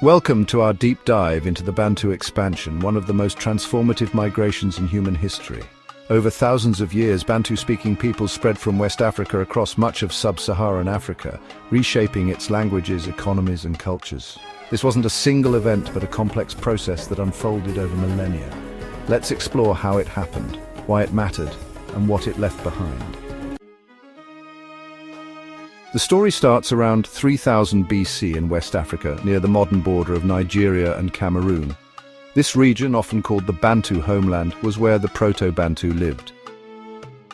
Welcome to our deep dive into the Bantu Expansion, one of the most transformative migrations in human history. Over thousands of years, Bantu-speaking peoples spread from West Africa across much of sub-Saharan Africa, reshaping its languages, economies, and cultures. This wasn't a single event, but a complex process that unfolded over millennia. Let's explore how it happened, why it mattered, and what it left behind. The story starts around 3000 BC in West Africa, near the modern border of Nigeria and Cameroon. This region, often called the Bantu homeland, was where the Proto-Bantu lived.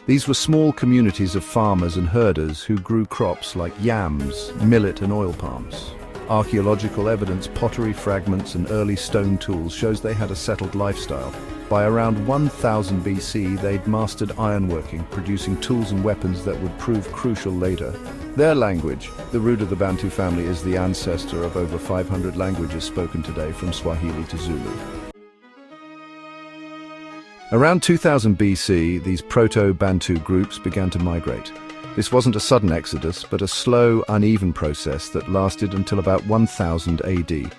These were small communities of farmers and herders who grew crops like yams, millet and oil palms. Archaeological evidence, pottery fragments and early stone tools shows they had a settled lifestyle. By around 1000 BC, they'd mastered ironworking, producing tools and weapons that would prove crucial later. Their language, the root of the Bantu family, is the ancestor of over 500 languages spoken today, from Swahili to Zulu. Around 2000 BC, these Proto-Bantu groups began to migrate. This wasn't a sudden exodus, but a slow, uneven process that lasted until about 1000 AD.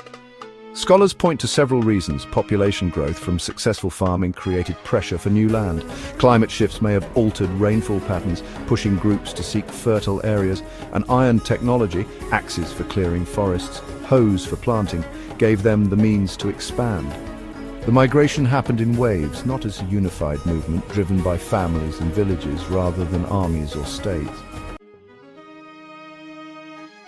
Scholars point to several reasons. Population growth from successful farming created pressure for new land. Climate shifts may have altered rainfall patterns, pushing groups to seek fertile areas. And iron technology, axes for clearing forests, hoes for planting, gave them the means to expand. The migration happened in waves, not as a unified movement driven by families and villages rather than armies or states.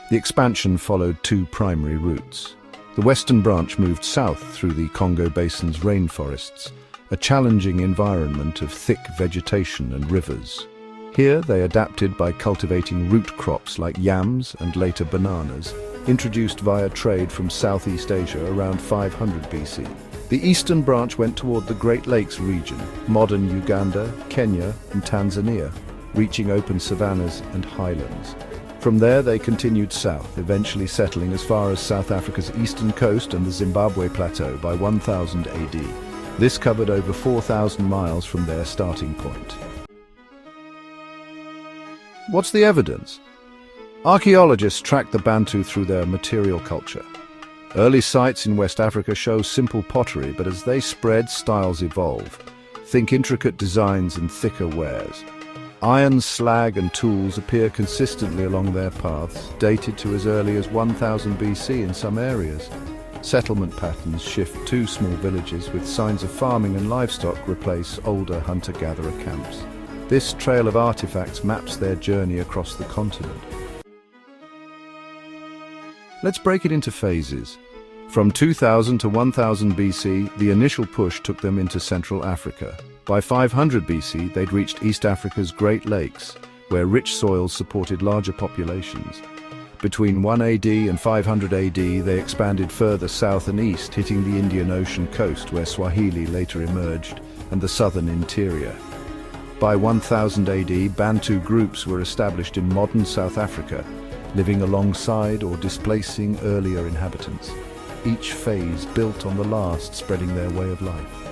The expansion followed two primary routes. The western branch moved south through the Congo Basin's rainforests, a challenging environment of thick vegetation and rivers. Here they adapted by cultivating root crops like yams and later bananas, introduced via trade from Southeast Asia around 500 BC. The eastern branch went toward the Great Lakes region, modern Uganda, Kenya and Tanzania, reaching open savannas and highlands. From there they continued south, eventually settling as far as South Africa's eastern coast and the Zimbabwe plateau by 1000 AD. This covered over 4,000 miles from their starting point. What's the evidence? Archaeologists tracked the Bantu through their material culture. Early sites in West Africa show simple pottery, but as they spread, styles evolve. Think intricate designs and thicker wares. Iron, slag and tools appear consistently along their paths, dated to as early as 1000 BC in some areas. Settlement patterns shift to small villages, with signs of farming and livestock replace older hunter-gatherer camps. This trail of artifacts maps their journey across the continent. Let's break it into phases. From 2000 to 1000 BC, the initial push took them into Central Africa. By 500 BC, they'd reached East Africa's Great Lakes, where rich soils supported larger populations. Between 1 AD and 500 AD, they expanded further south and east, hitting the Indian Ocean coast, where Swahili later emerged, and the southern interior. By 1000 AD, Bantu groups were established in modern South Africa, living alongside or displacing earlier inhabitants. Each phase built on the last, spreading their way of life.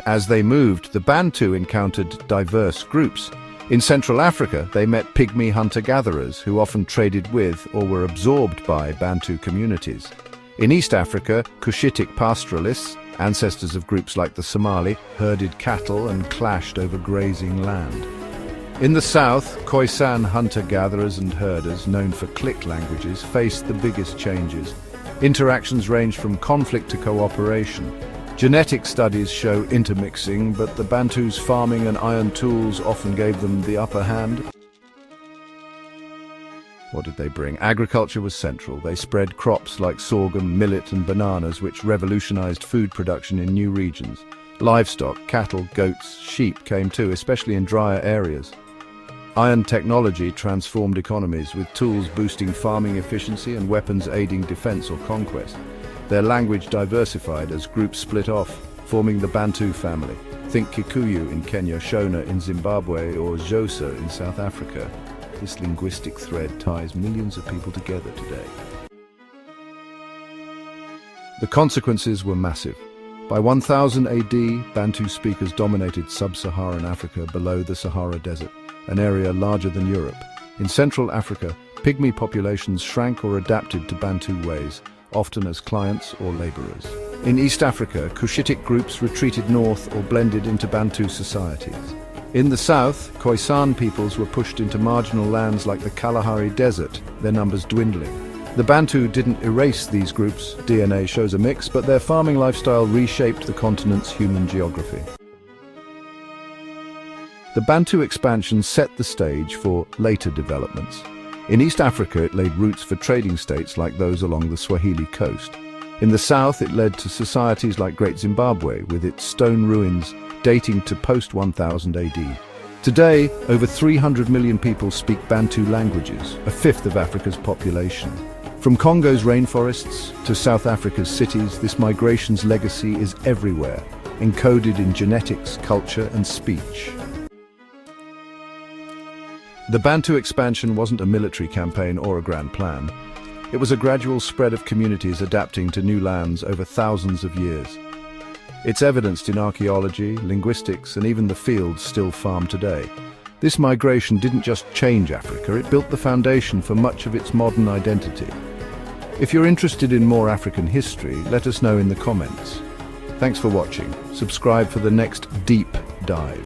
As they moved, the Bantu encountered diverse groups. In Central Africa, they met pygmy hunter-gatherers who often traded with or were absorbed by Bantu communities. In East Africa, Cushitic pastoralists, ancestors of groups like the Somali, herded cattle and clashed over grazing land. In the south, Khoisan hunter-gatherers and herders, known for click languages, faced the biggest changes. Interactions ranged from conflict to cooperation. Genetic studies show intermixing, but the Bantus' farming and iron tools often gave them the upper hand. What did they bring? Agriculture was central. They spread crops like sorghum, millet and bananas, which revolutionized food production in new regions. Livestock, cattle, goats, sheep came too, especially in drier areas. Iron technology transformed economies, with tools boosting farming efficiency and weapons aiding defense or conquest. Their language diversified as groups split off, forming the Bantu family. Think Kikuyu in Kenya, Shona in Zimbabwe, or Xhosa in South Africa. This linguistic thread ties millions of people together today. The consequences were massive. By 1000 AD, Bantu speakers dominated sub-Saharan Africa below the Sahara Desert, an area larger than Europe. In Central Africa, Pygmy populations shrank or adapted to Bantu ways, often as clients or laborers. In East Africa, Cushitic groups retreated north or blended into Bantu societies. In the south, Khoisan peoples were pushed into marginal lands like the Kalahari Desert, their numbers dwindling. The Bantu didn't erase these groups, DNA shows a mix, but their farming lifestyle reshaped the continent's human geography. The Bantu expansion set the stage for later developments. In East Africa, it laid roots for trading states like those along the Swahili coast. In the south, it led to societies like Great Zimbabwe, with its stone ruins dating to post-1000 AD. Today, over 300 million people speak Bantu languages, a fifth of Africa's population. From Congo's rainforests to South Africa's cities, this migration's legacy is everywhere, encoded in genetics, culture, and speech. The Bantu expansion wasn't a military campaign or a grand plan. It was a gradual spread of communities adapting to new lands over thousands of years. It's evidenced in archaeology, linguistics, and even the fields still farmed today. This migration didn't just change Africa, it built the foundation for much of its modern identity. If you're interested in more African history, let us know in the comments. Thanks for watching. Subscribe for the next deep dive.